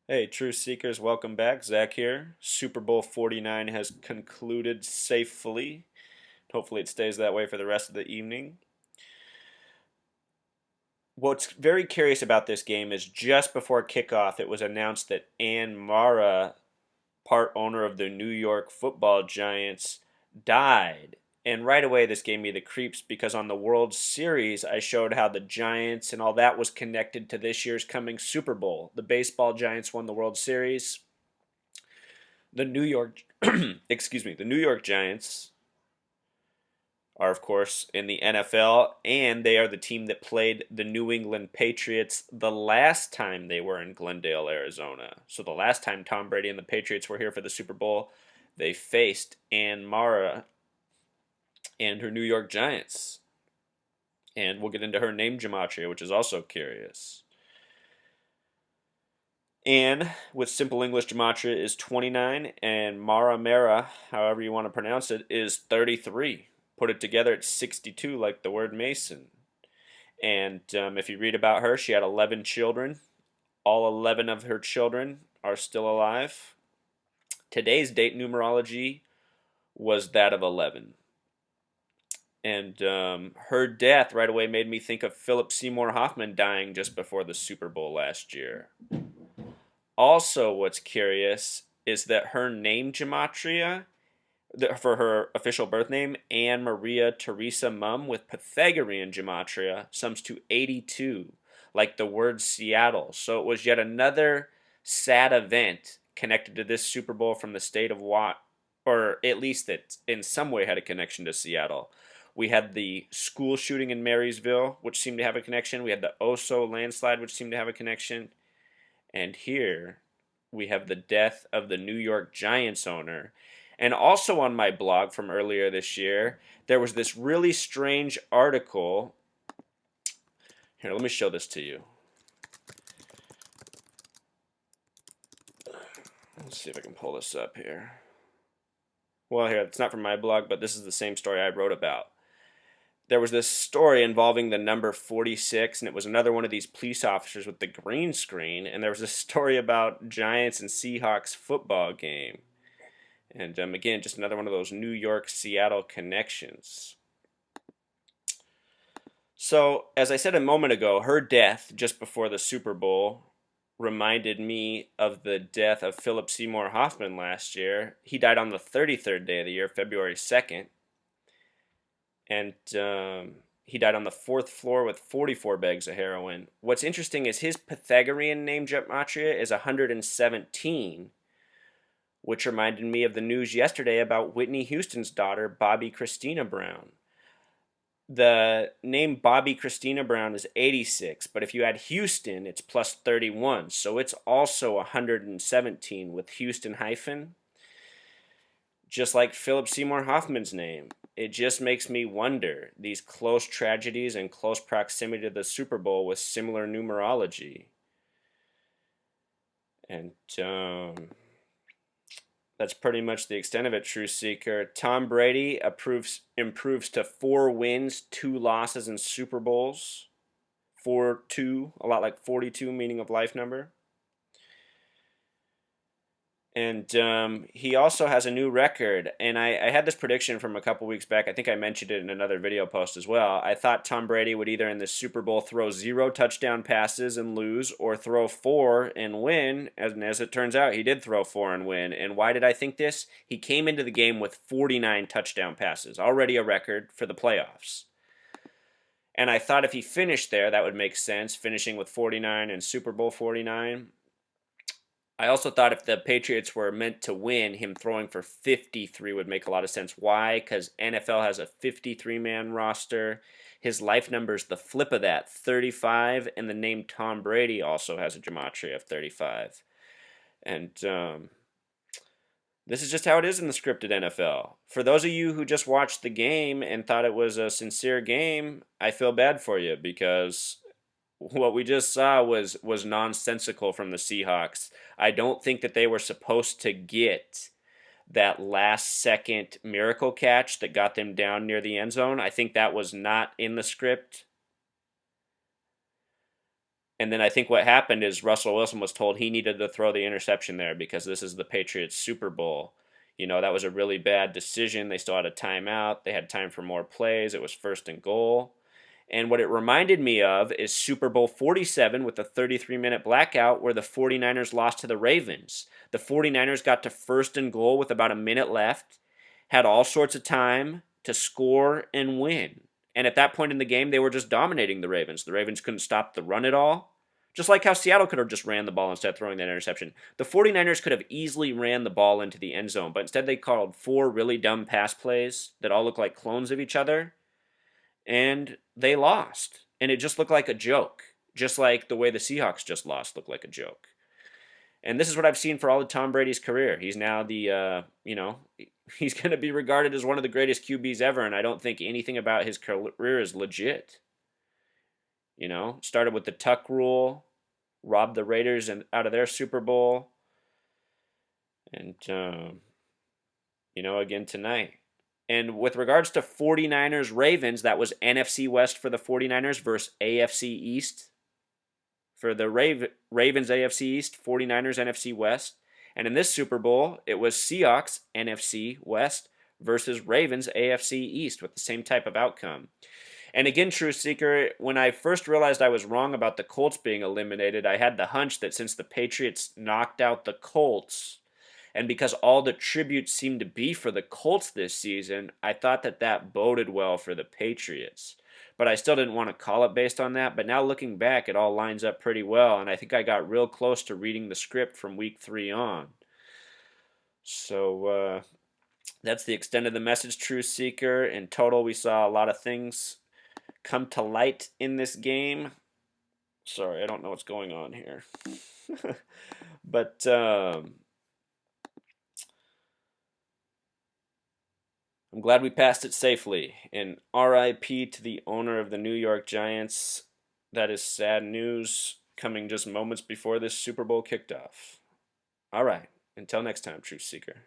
Hey, Truth Seekers, welcome back. Zach here. Super Bowl 49 has concluded safely. Hopefully, it stays that way for the rest of the evening. What's very curious about this game is just before kickoff, it was announced that Ann Mara, part owner of the New York football Giants, died. And right away, this gave me the creeps because on the World Series, I showed how the Giants and all that was connected to this year's coming Super Bowl. The baseball Giants won the World Series. The New York, the New York Giants are, of course, in the NFL, and they are the team that played the New England Patriots the last time they were in Glendale, Arizona. So the last time Tom Brady and the Patriots were here for the Super Bowl, they faced Ann Mara and her New York Giants. And we'll get into her name gematria, which is also curious. Anne, with simple English gematria, is 29, and Mara Mera, however you want to pronounce it, is 33. Put it together, it's 62, like the word Mason. And if you read about her, she had 11 children. All 11 of her children are still alive. Today's date numerology was that of 11. And her death right away made me think of Philip Seymour Hoffman dying just before the Super Bowl last year. Also, what's curious is that her name gematria, for her official birth name, Anne Maria Teresa Mum, with Pythagorean gematria, sums to 82, like the word Seattle. So it was yet another sad event connected to this Super Bowl from the state of Watt, or at least it in some way had a connection to Seattle. We had the school shooting in Marysville, which seemed to have a connection. We had the Oso landslide, which seemed to have a connection. And here we have the death of the New York Giants owner. And also on my blog from earlier this year, there was this really strange article. Here, let me show this to you. Let's see if I can pull this up here. Well, here, it's not from my blog, but this is the same story I wrote about. There was this story involving the number 46, and it was another one of these police officers with the green screen, and there was a story about Giants and Seahawks football game. And again, just another one of those New York Seattle connections. So, as I said a moment ago, her death just before the Super Bowl reminded me of the death of Philip Seymour Hoffman last year. He died on the 33rd day of the year, February 2nd. And he died on the fourth floor with 44 bags of heroin. What's interesting is his Pythagorean name gematria is 117, which reminded me of the news yesterday about Whitney Houston's daughter, Bobby Christina Brown. The name Bobby Christina Brown is 86, but if you add Houston, it's plus 31, so it's also 117 with Houston hyphen, just like Philip Seymour Hoffman's name. It just makes me wonder, these close tragedies and close proximity to the Super Bowl with similar numerology. And that's pretty much the extent of it, True Seeker. Tom Brady improves to 4 wins, 2 losses in Super Bowls. 4-2, a lot like 42, meaning of life number. And he also has a new record. And I had this prediction from a couple weeks back. I think I mentioned it in another video post as well. I thought Tom Brady would either in the Super Bowl throw 0 touchdown passes and lose, or throw 4 and win. And as it turns out, he did throw 4 and win. And why did I think this? He came into the game with 49 touchdown passes, already a record for the playoffs. And I thought if he finished there, that would make sense, finishing with 49 and Super Bowl 49. I also thought if the Patriots were meant to win, him throwing for 53 would make a lot of sense. Why? Because NFL has a 53-man roster. His life number is the flip of that, 35, and the name Tom Brady also has a gematria of 35. And this is just how it is in the scripted NFL. For those of you who just watched the game and thought it was a sincere game, I feel bad for you because what we just saw was nonsensical from the Seahawks. I don't think that they were supposed to get that last second miracle catch that got them down near the end zone. I think that was not in the script. And then I think what happened is Russell Wilson was told he needed to throw the interception there because this is the Patriots Super Bowl. That was a really bad decision. They still had a timeout. They had time for more plays. It was 1st and goal. And what it reminded me of is Super Bowl 47 with the 33-minute blackout where the 49ers lost to the Ravens. The 49ers got to 1st and goal with about a minute left, had all sorts of time to score and win. And at that point in the game, they were just dominating the Ravens. The Ravens couldn't stop the run at all. Just like how Seattle could have just ran the ball instead of throwing that interception. The 49ers could have easily ran the ball into the end zone, but instead they called 4 really dumb pass plays that all look like clones of each other, and they lost. And it just looked like a joke, just like the way the Seahawks just lost looked like a joke. And this is what I've seen for all of Tom Brady's career. He's now he's going to be regarded as one of the greatest QBs ever, and I don't think anything about his career is legit. Started with the Tuck rule, robbed the Raiders out of their Super Bowl, and, again tonight. And with regards to 49ers Ravens, that was NFC West for the 49ers versus AFC East for the Ravens AFC East, 49ers NFC West. And in this Super Bowl, it was Seahawks NFC West versus Ravens AFC East with the same type of outcome. And again, True Seeker, when I first realized I was wrong about the Colts being eliminated, I had the hunch that since the Patriots knocked out the Colts, and because all the tributes seemed to be for the Colts this season, I thought that boded well for the Patriots. But I still didn't want to call it based on that. But now looking back, it all lines up pretty well. And I think I got real close to reading the script from week 3 on. So that's the extent of the message, True Seeker. In total, we saw a lot of things come to light in this game. Sorry, I don't know what's going on here. But I'm glad we passed it safely. And RIP to the owner of the New York Giants. That is sad news coming just moments before this Super Bowl kicked off. All right. Until next time, Truth Seeker.